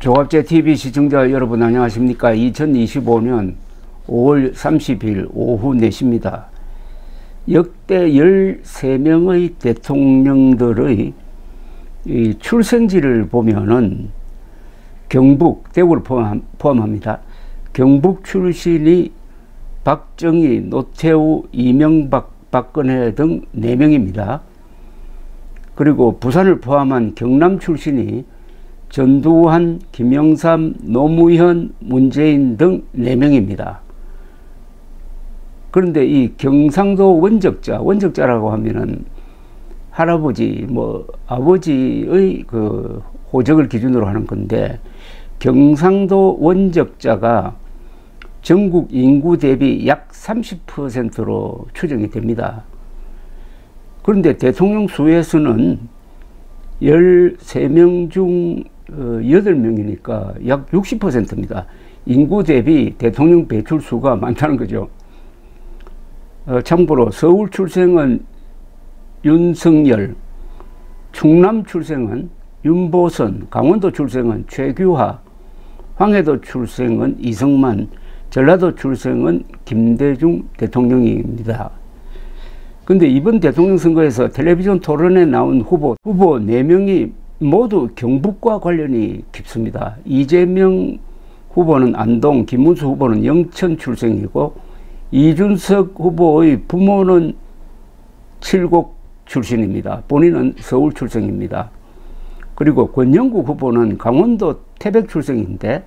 조갑제 TV 시청자 여러분 안녕하십니까. 2025년 5월 30일 오후 4시입니다. 역대 13명의 대통령들의 이 출생지를 보면은 경북, 대구를 포함합니다. 경북 출신이 박정희, 노태우, 이명박, 박근혜 등 4명입니다. 그리고 부산을 포함한 경남 출신이 전두환, 김영삼, 노무현, 문재인 등 4명입니다. 그런데 이 경상도 원적자라고 하면은 할아버지, 아버지의 그 호적을 기준으로 하는 건데, 경상도 원적자가 전국 인구 대비 약 30%로 추정이 됩니다. 그런데 대통령 수에서는 13명 중 8명이니까 약 60%입니다. 인구 대비 대통령 배출 수가 많다는 거죠. 참고로 서울 출생은 윤석열, 충남 출생은 윤보선, 강원도 출생은 최규하, 황해도 출생은 이승만, 전라도 출생은 김대중 대통령입니다. 근데 이번 대통령 선거에서 텔레비전 토론에 나온 후보 4명이 모두 경북과 관련이 깊습니다. 이재명 후보는 안동, 김문수 후보는 영천 출생이고, 이준석 후보의 부모는 칠곡 출신입니다. 본인은 서울 출생입니다. 그리고 권영국 후보는 강원도 태백 출생인데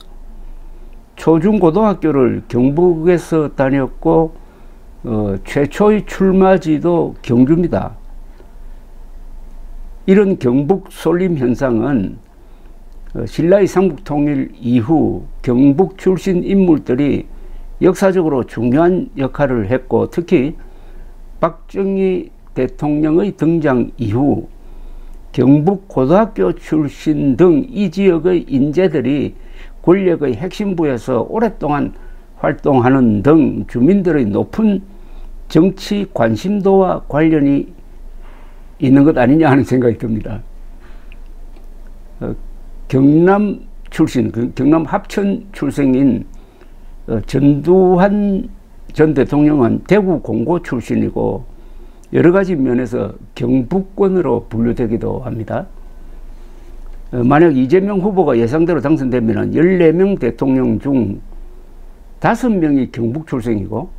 초중고등학교를 경북에서 다녔고 최초의 출마지도 경주입니다. 이런 경북 쏠림 현상은 신라의 삼국통일 이후 경북 출신 인물들이 역사적으로 중요한 역할을 했고, 특히 박정희 대통령의 등장 이후 경북 고등학교 출신 등 이 지역의 인재들이 권력의 핵심부에서 오랫동안 활동하는 등 주민들의 높은 정치 관심도와 관련이 있는 것 아니냐 하는 생각이 듭니다. 경남 출신, 경남 합천 출생인 전두환 전 대통령은 대구 공고 출신이고 여러 가지 면에서 경북권으로 분류되기도 합니다. 만약 이재명 후보가 예상대로 당선되면 14명 대통령 중 5명이 경북 출생이고,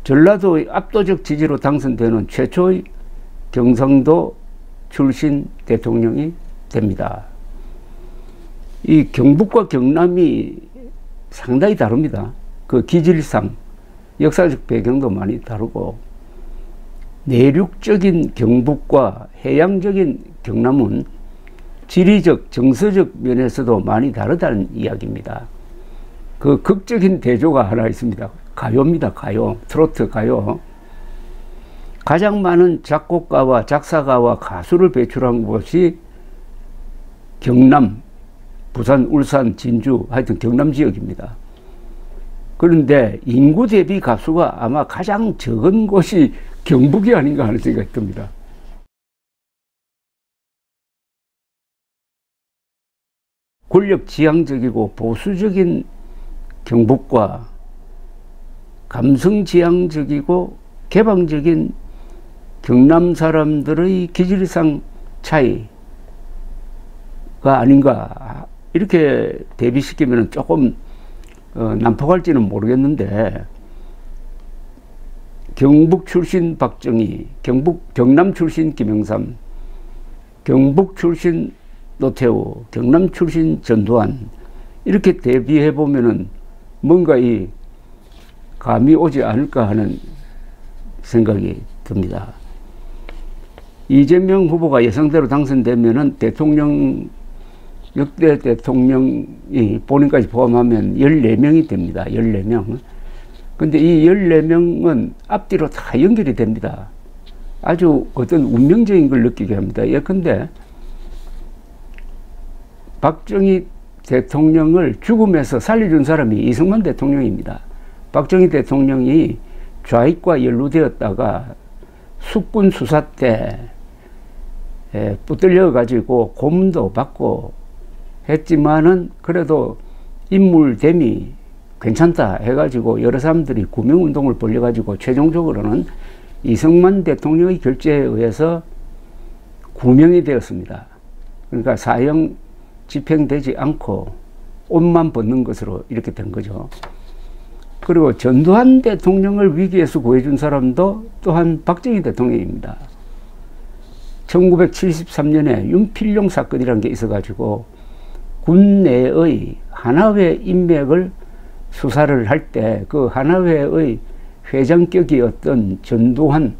전라도의 압도적 지지로 당선되는 최초의 경상도 출신 대통령이 됩니다. 이 경북과 경남이 상당히 다릅니다. 그 기질상, 역사적 배경도 많이 다르고, 내륙적인 경북과 해양적인 경남은 지리적, 정서적 면에서도 많이 다르다는 이야기입니다. 그 극적인 대조가 하나 있습니다. 가요입니다. 가요. 트로트 가요. 가장 많은 작곡가와 작사가와 가수를 배출한 곳이 경남, 부산, 울산, 진주, 하여튼 경남 지역입니다. 그런데 인구 대비 가수가 아마 가장 적은 곳이 경북이 아닌가 하는 생각이 듭니다. 권력 지향적이고 보수적인 경북과 감성 지향적이고 개방적인 경남 사람들의 기질상 차이가 아닌가, 이렇게 대비시키면 조금 난폭할지는 모르겠는데, 경북 출신 박정희, 경남 출신 김영삼, 경북 출신 노태우, 경남 출신 전두환, 이렇게 대비해 보면은 뭔가 이 감이 오지 않을까 하는 생각이 듭니다. 이재명 후보가 예상대로 당선되면은 역대 대통령이 본인까지 포함하면 14명이 됩니다. 14명. 근데 이 14명은 앞뒤로 다 연결이 됩니다. 아주 어떤 운명적인 걸 느끼게 합니다. 예컨대 박정희 대통령을 죽음에서 살려준 사람이 이승만 대통령입니다. 박정희 대통령이 좌익과 연루되었다가 숙군 수사 때 붙들려 가지고 고문도 받고 했지만은 그래도 인물됨이 괜찮다 해가지고 여러 사람들이 구명운동을 벌여가지고 최종적으로는 이승만 대통령의 결재에 의해서 구명이 되었습니다. 그러니까 사형 집행되지 않고 옷만 벗는 것으로 이렇게 된 거죠. 그리고 전두환 대통령을 위기에서 구해준 사람도 또한 박정희 대통령입니다. 1973년에 윤필용 사건이라는 게 있어가지고 군 내의 하나회 인맥을 수사를 할 때 그 하나회의 회장격이었던 전두환,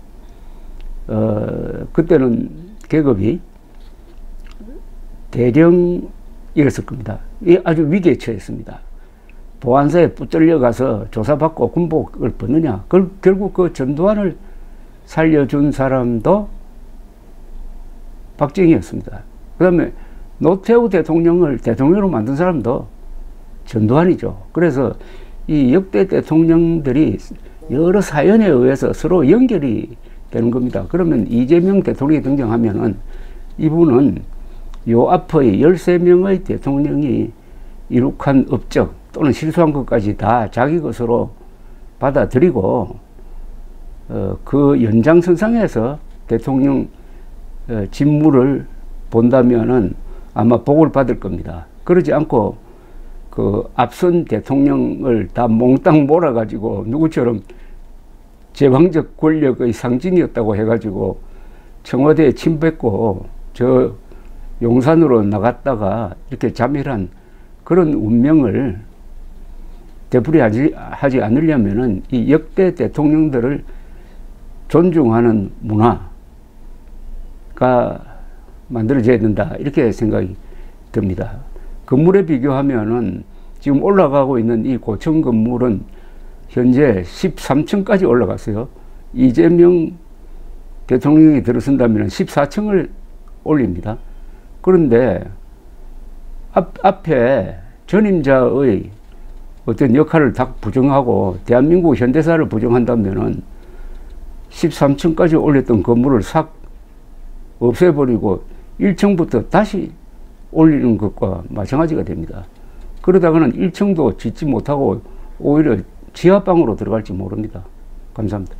그때는 계급이 대령이었을 겁니다. 아주 위기에 처했습니다. 보안사에 붙들려 가서 조사받고 군복을 벗느냐. 결국 그 전두환을 살려준 사람도 박정희였습니다. 그 다음에 노태우 대통령을 대통령으로 만든 사람도 전두환이죠. 그래서 이 역대 대통령들이 여러 사연에 의해서 서로 연결이 되는 겁니다. 그러면 이재명 대통령이 등장하면은 이분은 요 앞의 13명의 대통령이 이룩한 업적 또는 실수한 것까지 다 자기 것으로 받아들이고 그 연장선상에서 대통령 직무를 본다면은 아마 복을 받을 겁니다. 그러지 않고 그 앞선 대통령을 다 몽땅 몰아가지고 누구처럼 제왕적 권력의 상징이었다고 해가지고 청와대에 침뱉고 저 용산으로 나갔다가 이렇게 자멸한 그런 운명을 되풀이하지 않으려면은 이 역대 대통령들을 존중하는 문화가 만들어져야 된다, 이렇게 생각이 듭니다. 건물에 비교하면은 지금 올라가고 있는 이 고층 건물은 현재 13층까지 올라갔어요. 이재명 대통령이 들어선다면 14층을 올립니다. 그런데 앞에 전임자의 어떤 역할을 다 부정하고 대한민국 현대사를 부정한다면은 13층까지 올렸던 건물을 싹 없애버리고 1층부터 다시 올리는 것과 마찬가지가 됩니다. 그러다가는 1층도 짓지 못하고 오히려 지하방으로 들어갈지 모릅니다. 감사합니다.